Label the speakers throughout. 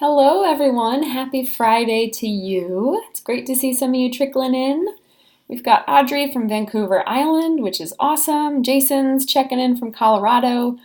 Speaker 1: Hello everyone, happy Friday to you. It's great to see some of you trickling in. We've got Audrey from Vancouver Island, which is awesome. Jason's checking in from Colorado.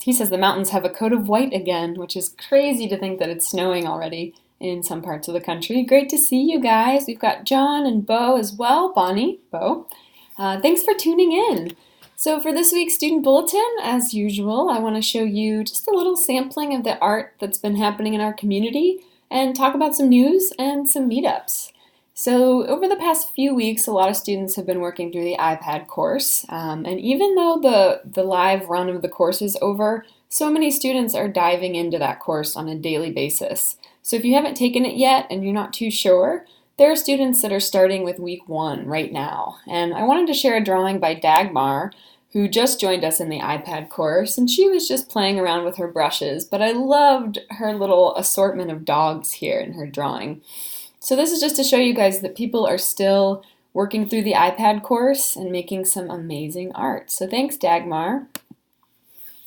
Speaker 1: He says the mountains have a coat of white again, which is crazy to think that it's snowing already in some parts of the country. Great to see you guys. We've got John and Bo as well. Bonnie, Bo. Thanks for tuning in. So for this week's Student Bulletin, as usual, I want to show you just a little sampling of the art that's been happening in our community and talk about some news and some meetups. So over the past few weeks, a lot of students have been working through the iPad course, and even though the live run of the course is over, so many students are diving into that course on a daily basis. So if you haven't taken it yet and you're not too sure, there are students that are starting with week 1 right now. And I wanted to share a drawing by Dagmar, who just joined us in the iPad course, and she was just playing around with her brushes, but I loved her little assortment of dogs here in her drawing. So this is just to show you guys that people are still working through the iPad course and making some amazing art. So thanks, Dagmar.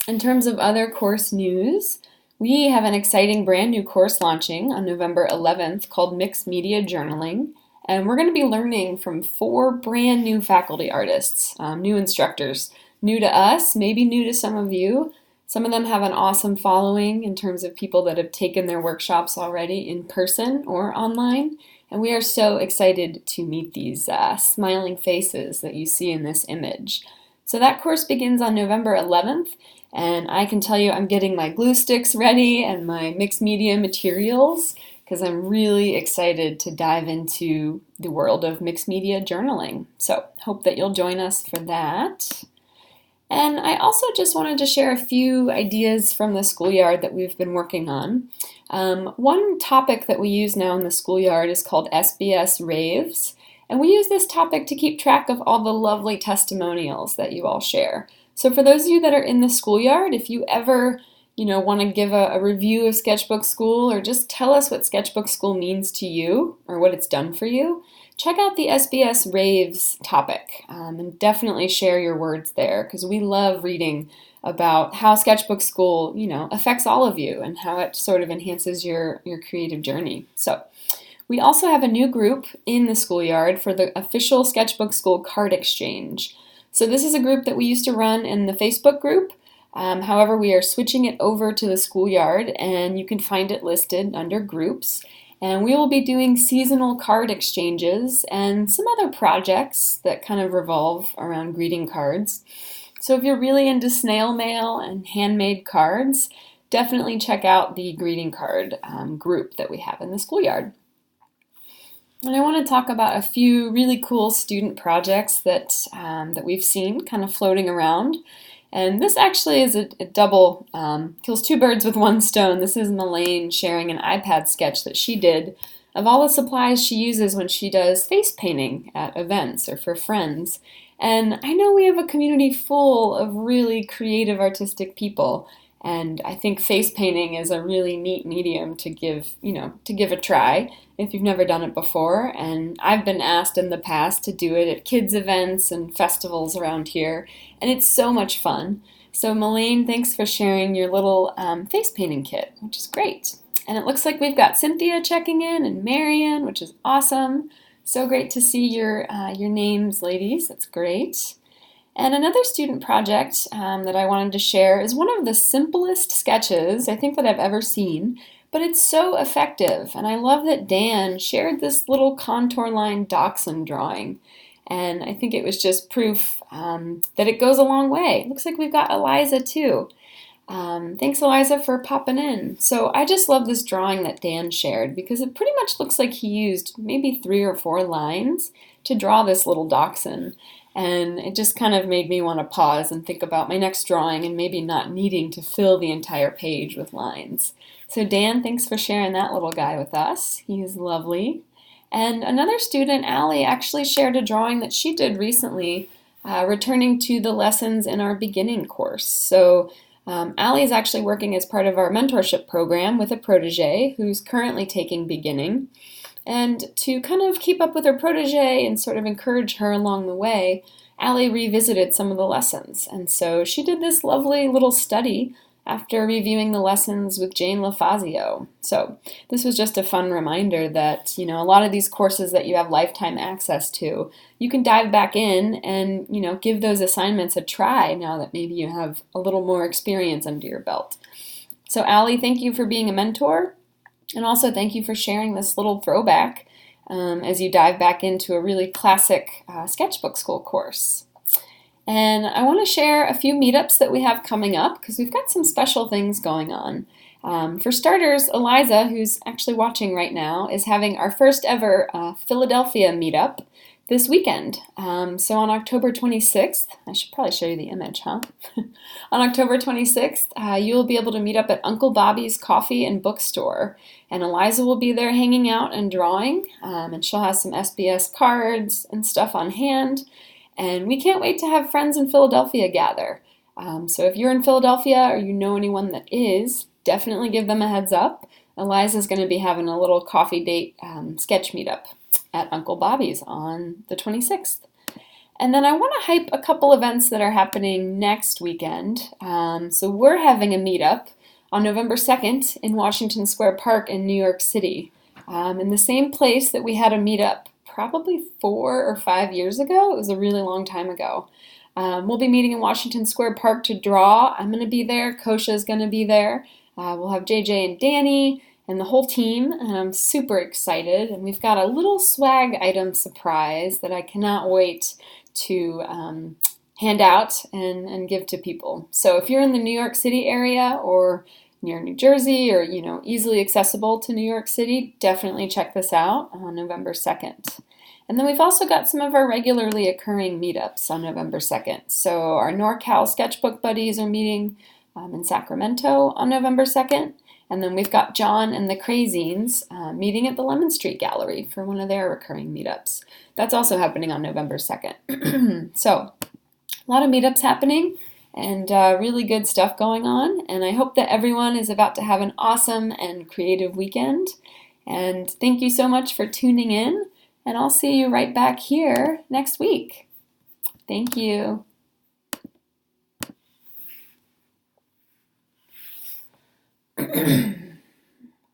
Speaker 1: In terms of other course news, we have an exciting brand new course launching on November 11th called Mixed Media Journaling, and we're going to be learning from 4 brand new faculty artists, new instructors, new to us, maybe new to some of you. Some of them have an awesome following in terms of people that have taken their workshops already in person or online, and we are so excited to meet these smiling faces that you see in this image. So that course begins on November 11th, and I can tell you I'm getting my glue sticks ready and my mixed media materials because I'm really excited to dive into the world of mixed media journaling. So hope that you'll join us for that. And I also just wanted to share a few ideas from the SkoolYard that we've been working on. One topic that we use now in the SkoolYard is called SBS Raves. And we use this topic to keep track of all the lovely testimonials that you all share. So for those of you that are in the SkoolYard, if you ever want to give a review of Sketchbook School or just tell us what Sketchbook School means to you or what it's done for you, check out the SBS Raves topic and definitely share your words there because we love reading about how Sketchbook School, affects all of you and how it sort of enhances your creative journey. So we also have a new group in the SkoolYard for the official Sketchbook School card exchange. So this is a group that we used to run in the Facebook group. However, we are switching it over to the SkoolYard, and you can find it listed under groups. And we will be doing seasonal card exchanges and some other projects that kind of revolve around greeting cards. So if you're really into snail mail and handmade cards, definitely check out the greeting card group that we have in the SkoolYard. And I want to talk about a few really cool student projects that we've seen kind of floating around. And this actually is a double, kills 2 birds with 1 stone. This is Melaine sharing an iPad sketch that she did of all the supplies she uses when she does face painting at events or for friends. And I know we have a community full of really creative, artistic people. And I think face painting is a really neat medium to give a try if you've never done it before. And I've been asked in the past to do it at kids' events and festivals around here, and it's so much fun. So Melaine, thanks for sharing your little face painting kit, which is great. And it looks like we've got Cynthia checking in and Marion, which is awesome. So great to see your names, ladies. That's great. And another student project that I wanted to share is one of the simplest sketches I think that I've ever seen, but it's so effective. And I love that Dan shared this little contour line dachshund drawing. And I think it was just proof that it goes a long way. It looks like we've got Eliza too. Thanks, Eliza, for popping in. So I just love this drawing that Dan shared because it pretty much looks like he used maybe 3 or 4 lines to draw this little dachshund. And it just kind of made me want to pause and think about my next drawing and maybe not needing to fill the entire page with lines. So Dan, thanks for sharing that little guy with us. He's lovely. And another student, Allie, actually shared a drawing that she did recently, returning to the lessons in our beginning course. So Allie is actually working as part of our mentorship program with a protege who's currently taking beginning. And to kind of keep up with her protege and sort of encourage her along the way, Allie revisited some of the lessons. And so she did this lovely little study after reviewing the lessons with Jane LaFazio. So this was just a fun reminder that, a lot of these courses that you have lifetime access to, you can dive back in and, give those assignments a try now that maybe you have a little more experience under your belt. So Allie, thank you for being a mentor, and also thank you for sharing this little throwback as you dive back into a really classic sketchbook school course. And I want to share a few meetups that we have coming up because we've got some special things going on. For starters, Eliza, who's actually watching right now, is having our first ever Philadelphia meetup this weekend. So on October 26th, I should probably show you the image, huh? On October 26th, you'll be able to meet up at Uncle Bobby's Coffee and Bookstore. And Eliza will be there hanging out and drawing, and she'll have some SBS cards and stuff on hand. And we can't wait to have friends in Philadelphia gather. So if you're in Philadelphia or you know anyone that is, definitely give them a heads up. Eliza's going to be having a little coffee date sketch meetup at Uncle Bobby's on the 26th. And then I want to hype a couple events that are happening next weekend. So we're having a meetup on November 2nd in Washington Square Park in New York City, in the same place that we had a meetup probably 4 or 5 years ago. It was a really long time ago. We'll be meeting in Washington Square Park to draw. I'm going to be there. Kosha's going to be there. We'll have JJ and Danny and the whole team, and I'm super excited. And we've got a little swag item surprise that I cannot wait to hand out and give to people. So if you're in the New York City area or near New Jersey or, easily accessible to New York City, definitely check this out on November 2nd. And then we've also got some of our regularly occurring meetups on November 2nd. So our NorCal Sketchbook buddies are meeting in Sacramento on November 2nd. And then we've got John and the Crazines meeting at the Lemon Street Gallery for one of their recurring meetups. That's also happening on November 2nd. So a lot of meetups happening and really good stuff going on. And I hope that everyone is about to have an awesome and creative weekend. And thank you so much for tuning in. And I'll see you right back here next week. Thank you.